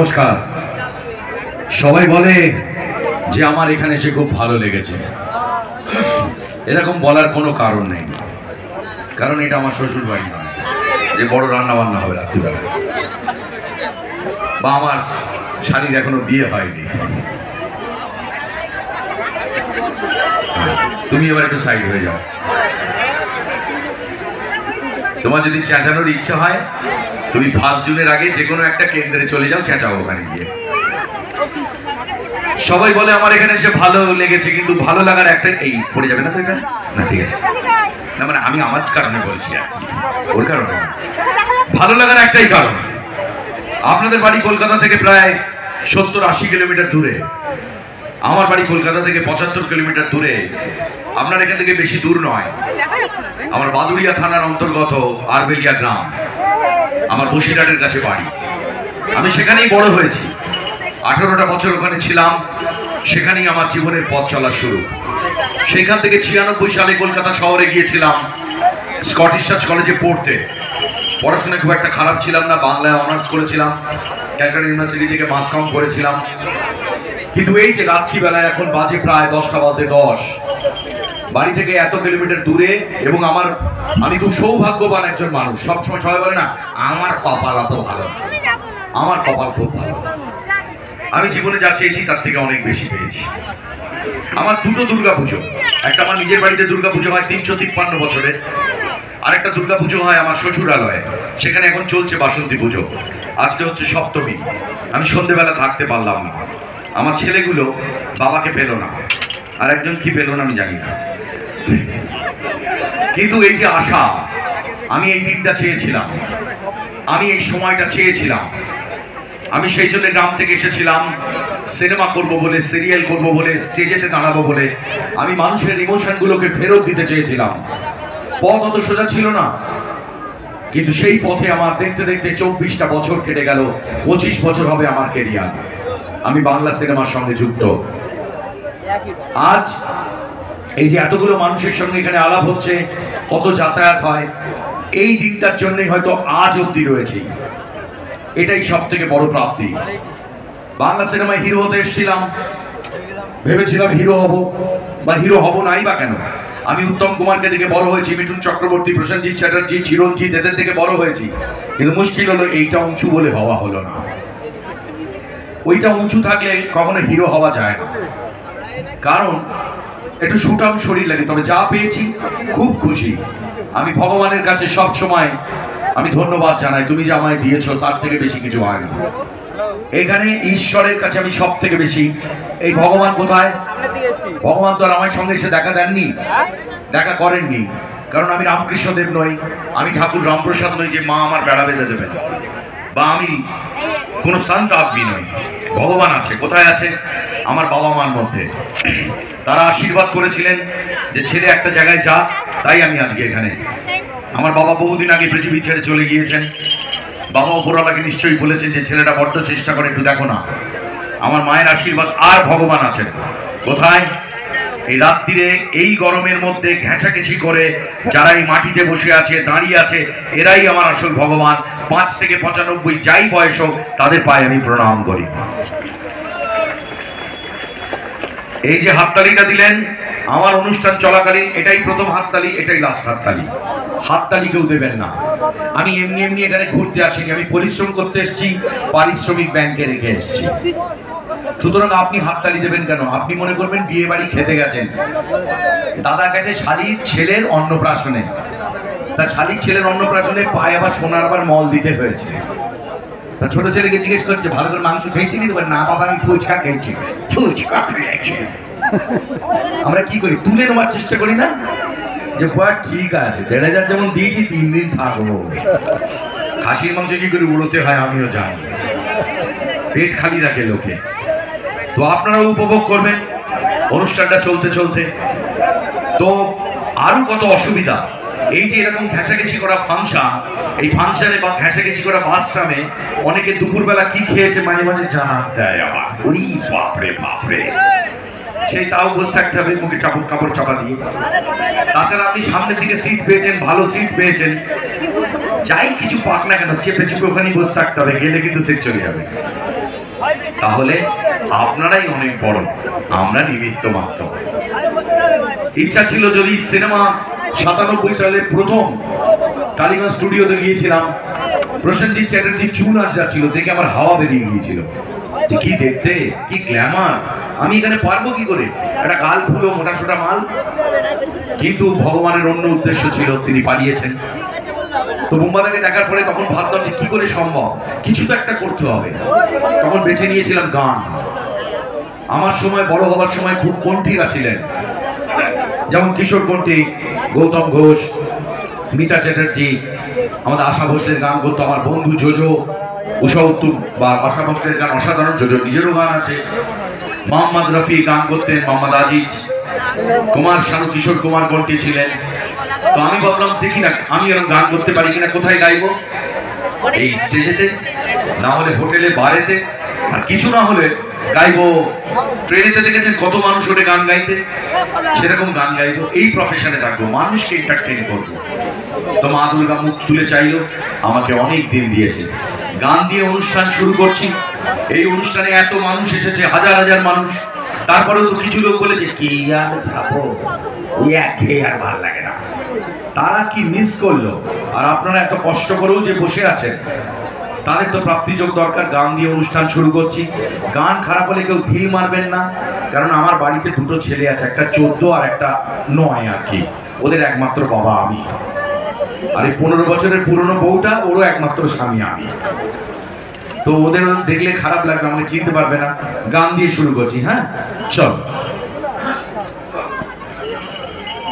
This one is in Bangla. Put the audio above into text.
নমস্কার। সবাই বলে যে আমার এখানে এসে খুব ভালো লেগেছে। এরকম বলার কোনো কারণ নেই, কারণ এটা আমার শ্বশুর বাড়ি নয় যে বড় রান্না বান্না হবে রাত্রিবেলা, বা আমার শাড়ির এখনো বিয়ে হয়নি। তুমি এবার একটু সাইড হয়ে যাও। তোমার যদি চেঁচানোর ইচ্ছা হয় তুমি 1 জুনের আগে যে কোনো একটা কেন্দ্রে চলে যাও, চেঁচাও ওখানে গিয়ে। সবাই বলে আমার এখানে এসে ভালো লেগেছে, কিন্তু ভালো লাগার একটা এই পড়ে যাবে না তো এটা না, ঠিক আছে না, মানে আমি আমার কারণে বলছি আর কি, ওর কারণে ভালো লাগার একটাই কারণ। আপনাদের বাড়ি কলকাতা থেকে প্রায় 70-80 কিলোমিটার দূরে, আমার বাড়ি কলকাতা থেকে 75 কিলোমিটার দূরে। আপনার এখান থেকে বেশি দূর নয়। আমার বাদুড়িয়া থানার অন্তর্গত আরবেলিয়া গ্রাম, আমার বসিরহাটের কাছে বাড়ি। আমি সেখানেই বড় হয়েছি, 18টা বছর ওখানে ছিলাম। সেখানেই আমার জীবনের পথ চলা শুরু। সেখান থেকে 96 সালে কলকাতা শহরে গিয়েছিলাম স্কটিশ চার্চ কলেজে পড়তে। পড়াশোনায় খুব একটা খারাপ ছিলাম না, বাংলায় অনার্স করেছিলাম, ক্যালকাটা ইউনিভার্সিটি থেকে মাস কম করেছিলাম। কিন্তু এই যে রাত্রিবেলায় এখন বাজে প্রায় 10টা বাজে 10, বাড়ি থেকে এত কিলোমিটার দূরে, এবং আমি খুব সৌভাগ্যবান একজন মানুষ। সবসময় সবাই বলে না আমার কপাল এত ভালো, আমার কপাল খুব ভালো। আমি জীবনে যা চেয়েছি তার থেকে অনেক বেশি পেয়েছি। আমার দুটো দুর্গাপুজো, একটা আমার নিজের বাড়িতে দুর্গাপুজো হয় 353 বছরে, আরেকটা দুর্গাপুজো হয় আমার শ্বশুরালয়ে, সেখানে এখন চলছে বাসন্তী পুজো। আজকে হচ্ছে সপ্তমী। আমি সন্ধ্যেবেলা থাকতে পারলাম না, আমার ছেলেগুলো বাবাকে পেল না, আর একজন কি পেল না আমি জানি না। কিন্তু এই যে আশা, আমি এই দিনটা চেয়েছিলাম, আমি এই সময়টা চেয়েছিলাম। আমি সেই জন্য গ্রাম থেকে এসেছিলাম সিনেমা করব বলে, সিরিয়াল করব বলে, স্টেজেতে দাঁড়াবো বলে। আমি মানুষের ইমোশনগুলোকে ফেরত দিতে চেয়েছিলাম। পথ অত সোজা ছিল না, কিন্তু সেই পথে আমার দেখতে দেখতে 24টা বছর কেটে গেল। 25 বছর হবে আমার ক্যারিয়ার। আমি বাংলা সিনেমার সঙ্গে যুক্ত। আজ এই যে এতগুলো মানুষের সঙ্গে এখানে আলাপ হচ্ছে, কত যাতায়াত হয়, এই দিনটার জন্যই হয়তো আজ অবধি রয়েছি। এটাই সব থেকে বড় প্রাপ্তি। বাংলা সিনেমায় হিরো হতে এসেছিলাম, ভেবেছিলাম হিরো হব, বা হিরো হব নাই বা কেন। আমি উত্তম কুমারকে দেখে বড় হয়েছি, মিঠুন চক্রবর্তী, প্রসেনজিৎ চ্যাটার্জি, চিরঞ্জিত, এদের থেকে বড় হয়েছি। কিন্তু মুশকিল হলো এইটা উঁচু বলে হওয়া হলো না। ওইটা উঁচু থাকলে কখনো হিরো হওয়া যায় না, কারণ একটু সুঠাম শরীর লাগে। তবে যা পেয়েছি খুব খুশি। আমি ভগবানের কাছে সব সময় আমি ধন্যবাদ জানাই, তুমি যে আমায় দিয়েছো তার থেকে বেশি কিছু হয় না। এখানে ঈশ্বরের কাছে আমি সব থেকে বেশি, এই ভগবান কোথায়? ভগবান তো আর আমার সঙ্গে এসে দেখা দেননি, দেখা করেননি, কারণ আমি রামকৃষ্ণদেব নই, আমি ঠাকুর রামপ্রসাদ নই যে মা আমার বেড়া বেঁধে দেবেন, বা আমি কোনো সন্ত আদমি নই। ভগবান আছে। কোথায় আছে? আমার বাবা মার মধ্যে। তারা আশীর্বাদ করেছিলেন যে ছেলে একটা জায়গায় যা, তাই আমি আজকে এখানে। আমার বাবা বহুদিন আগে পৃথিবী ছেড়ে চলে গিয়েছেন। বাবা উপরওয়ালাকে নিশ্চয়ই বলেছেন যে ছেলেটা বড্ড চেষ্টা করে, একটু দেখো না। আমার মায়ের আশীর্বাদ আর ভগবান আছেন। কোথায়? এই রাত্রিরে এই গরমের মধ্যে ঘেঁষাঘেঁষি করে যারা এই মাটিতে বসে আছে, দাঁড়িয়ে আছে, এরাই আমার আসল ভগবান। 5 থেকে 95 যাই বয়স হোক, তাদের পায়ে আমি প্রণাম করি। এই যে হাততালিটা দিলেন আমার অনুষ্ঠান চলাকালীন, এটাই প্রথম হাততালি, এটাই লাস্ট হাততালি। হাততালি কেউ দেবেন না। আমি এমনি এমনি এখানে ঘুরতে আসিনি, আমি পরিশ্রম করতে এসেছি, পারিশ্রমিক ব্যাংকে রেখে এসেছি। সুতরাং আপনি হাততালি দেবেন কেন? আপনি মনে করবেন বিয়ে বাড়ি খেতে গেছেন, দাদা গেছে শালির ছেলের অন্নপ্রাশনে, তা শালির ছেলের অন্নপ্রাশনে পায়ে আবার সোনার আবার মল দিতে হয়েছে। তা ছোট ছেলেকে জিজ্ঞেস করছে ভালো করে মাংস খেয়েছিলি? না বাবা, আমি ফুচকা খেয়েছি। ফুচকা খেয়েছি। আমরা কি করি? তুলে নেওয়ার চেষ্টা করি না, যে ঠিক আছে 1500 যেমন দিয়েছি 3 দিন থাকবো। খাসির মাংস কি করে উড়োতে হয় আমিও জানি, পেট খালি রাখে লোকে। তো আপনারাও উপভোগ করবেন অনুষ্ঠানটা চলতে চলতে। তো আরো কত অসুবিধা, এই যে এরকম ঘেঁষাঘেঁষি করা ফাংশন, এই ফাংশনে বা ঘেঁষাঘেঁষি করা বাসটামে অনেকে দুপুরবেলা কি খেয়েছে মাঝে মাঝে জানান দেয় আবার। ওই বাপরে বাপরে, সেই তাও বসে থাকতে হবে মুখে কাপড় চাপা দিয়ে। তাছাড়া আপনি সামনের দিকে সিট পেয়েছেন, ভালো সিট পেয়েছেন, যাই কিছু পাক না কেন চেপে চুপে ওখানেই বসে থাকতে হবে, গেলে কিন্তু সিট চলে যাবে। তাহলে আপনারাই অনেক বড়, আমরা নিমিত্ত মাত্র। ইচ্ছা ছিল যদি সিনেমা 97 সালে প্রথম টালিগঞ্জ স্টুডিওতে গিয়েছিলাম, প্রসেনজিৎ চ্যাটার্জি চুল আর যাচ্ছিল, দেখে আমার হাওয়া বেরিয়ে গিয়েছিল। কি দেখতে, কি গ্ল্যামার, আমি এখানে পারবো কি করে, একটা গাল ফুলো মোটা সোটা মাল। কিন্তু ভগবানের অন্য উদ্দেশ্য ছিল, তিনি পালিয়েছেন। তো বোম্বাদাকে দেখার পরে তখন ভাবতাম যে কি করে সম্ভব, কিছু তো একটা করতে হবে। তখন বেছে নিয়েছিলাম গান। আমার সময়, বড় হওয়ার সময় খুব কণ্ঠীরা ছিলেন, যেমন কিশোর কণ্ঠী, গৌতম ঘোষ, মিতা চ্যাটার্জি, আমাদের আশা ভোসলের গান করতো আমার বন্ধু জোজো, উষা উত্তম বা আশা ভোসলের গান অসাধারণ, জোজোর নিজেরও গান আছে। মোহাম্মদ রফি গান করতেন, মোহাম্মদ আজিজ, কুমার শানু, কিশোর কুমার কণ্ঠী ছিলেন। তো আমি ভাবলাম দেখি না আমি এরকম গান করতে পারি কিনা। কোথায় গাইবো? এই স্টেজেতে, না হলে হোটেলে, বারেতে, আর কিছু না হলে গাইবো ট্রেনেতে। দেখেছেন কত মানুষ ওঠে গান গাইতে, সেরকম গান গাইবো। এই প্রফেশনে থাকবো, মানুষকে এন্টারটেইন করবো। তো মা দুর্গা মুখ তুলে চাইলো, আমাকে অনেক দিন দিয়েছে। গান দিয়ে অনুষ্ঠান শুরু করছি, এই অনুষ্ঠানে এত মানুষ এসেছে, হাজার হাজার মানুষ। তারপরেও তো কিছু লোক বলেছে কি আর যাবো, আর ভালো লাগে না। তারা কি মিস করলো? আর আপনারা এত কষ্ট করেও যে বসে আছেন, তাদের তো প্রাপ্তিযোগ দরকার। গান দিয়ে অনুষ্ঠান শুরু করছি। গান খারাপ হলে কেউ ঢিল মারবেন না, কারণ আমার বাড়িতে দুটো ছেলে আছে, একটা 14 আর একটা 9 আর কি। ওদের একমাত্র বাবা আমি, আর এই 15 বছরের পুরনো বউটা, ওরও একমাত্র স্বামী আমি। তো ওদের দেখলে খারাপ লাগবে, আমাকে চিনতে পারবে না। গান দিয়ে শুরু করছি, হ্যাঁ চল।